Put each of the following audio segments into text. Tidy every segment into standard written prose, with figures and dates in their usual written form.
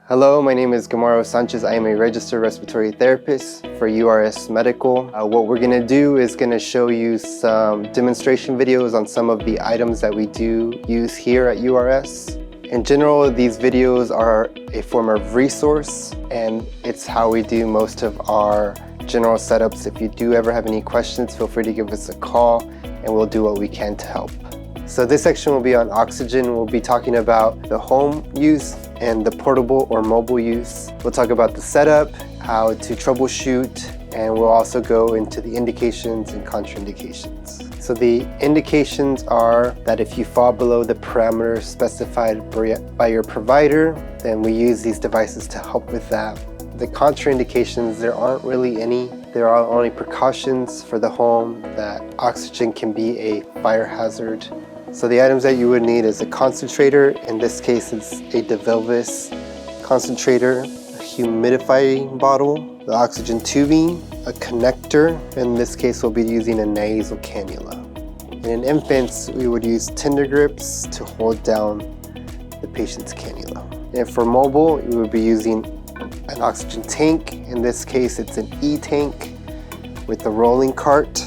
Hello, my name is Gamaro Sanchez. I am a registered respiratory therapist for URS Medical. What we're going to do is going to show you some demonstration videos on some of the items that we do use here at URS. In general, these videos are a form of resource, and it's how we do most of our general setups. If you do ever have any questions, feel free to give us a call and we'll do what we can to help. So this section will be on oxygen. We'll be talking about the home use and the portable or mobile use. We'll talk about the setup, how to troubleshoot, and we'll also go into the indications and contraindications. So the indications are that if you fall below the parameters specified by your provider, then we use these devices to help with that. The contraindications, there aren't really any. There are only precautions for the home that oxygen can be a fire hazard. So the items that you would need is a concentrator. In this case, it's a DeVilbiss concentrator, a humidifying bottle, the oxygen tubing, a connector. In this case, we'll be using a nasal cannula. And in infants, we would use tender grips to hold down the patient's cannula. And for mobile, we would be using an oxygen tank. In this case, it's an E-tank with a rolling cart,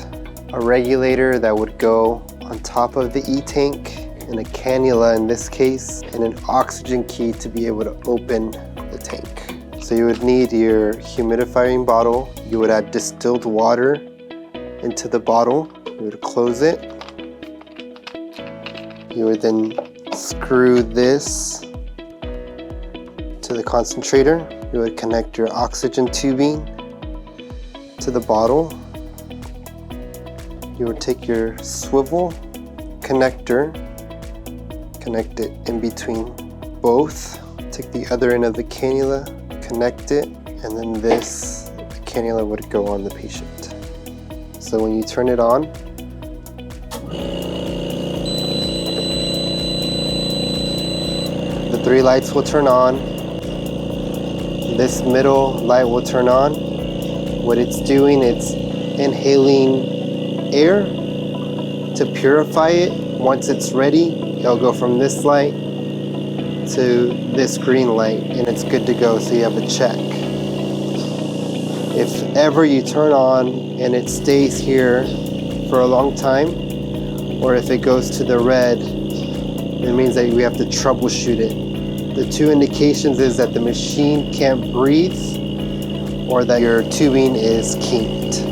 a regulator that would go on top of the E-tank, and a cannula in this case, and an oxygen key to be able to open the tank. So you would need your humidifying bottle. You would add distilled water into the bottle. You would close it. You would then screw this to the concentrator. You would connect your oxygen tubing to the bottle. You would take your swivel connector, connect it in between both. Take the other end of the cannula, connect it, and then the cannula would go on the patient. So when you turn it on, the 3 lights will turn on. This middle light will turn on. What it's doing, it's inhaling air to purify it. Once it's ready, it'll go from this light to this green light, and it's good to go, so you have a check. If ever you turn on and it stays here for a long time, or if it goes to the red, it means that we have to troubleshoot it. The 2 indications is that the machine can't breathe or that your tubing is kinked.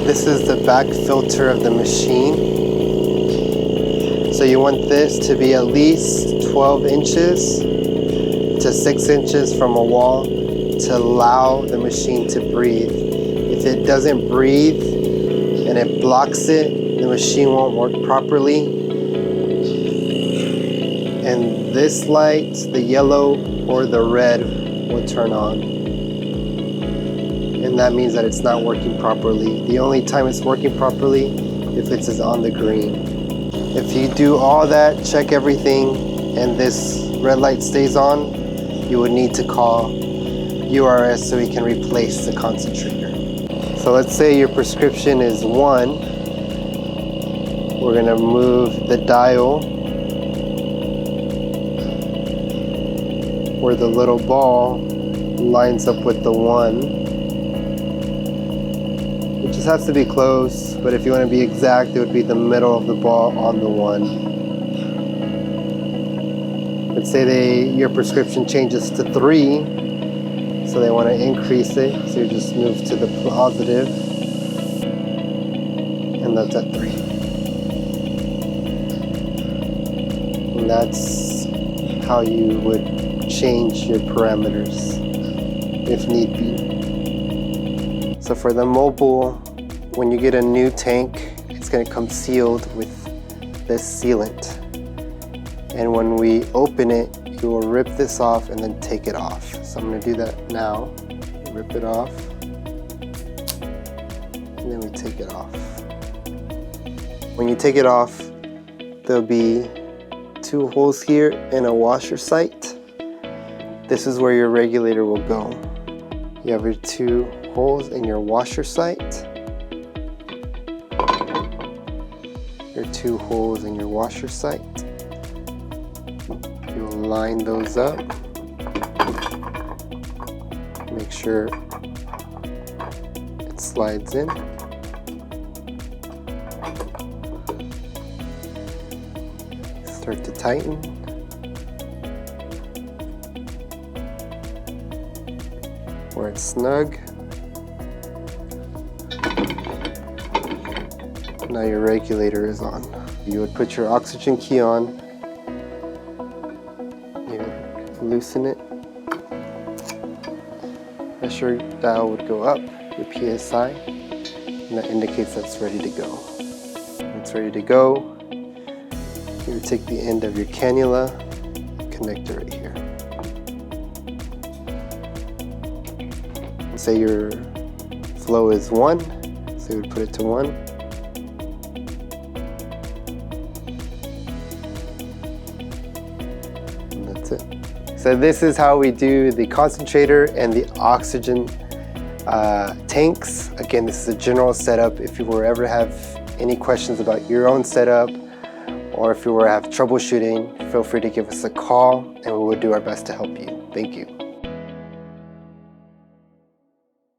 This is the back filter of the machine. So you want this to be at least 12 inches to 6 inches from a wall to allow the machine to breathe. If it doesn't breathe and it blocks it, the machine won't work properly. And this light, the yellow or the red, will turn on. And that means that it's not working properly. The only time it's working properly if it's on the green. If you do all that, check everything, and this red light stays on, you would need to call URS so we can replace the concentrator. So let's say your prescription is 1. We're gonna move the dial where the little ball lines up with the 1. It just has to be close, but if you want to be exact, it would be the middle of the ball on the 1. Let's say your prescription changes to 3, so they want to increase it, so you just move to the positive, and that's at 3. And that's how you would change your parameters if need be. So for the mobile, when you get a new tank, it's going to come sealed with this sealant. And when we open it, you will rip this off and then take it off. So I'm going to do that now. Rip it off. And then we take it off. When you take it off, there'll be 2 holes here and a washer site. This is where your regulator will go. You have your 2 holes in your washer site. Your 2 holes in your washer site. You'll line those up. Make sure it slides in. Start to tighten. Where it's snug. Now your regulator is on. You would put your oxygen key on. You loosen it. Pressure dial would go up, your PSI, and that indicates that it's ready to go. When it's ready to go, you would take the end of your cannula, connect it right here. Say your flow is 1, so you would put it to 1. And that's it. So this is how we do the concentrator and the oxygen tanks. Again, this is a general setup. If you were ever have any questions about your own setup, or if you were to have troubleshooting, feel free to give us a call and we will do our best to help you. Thank you.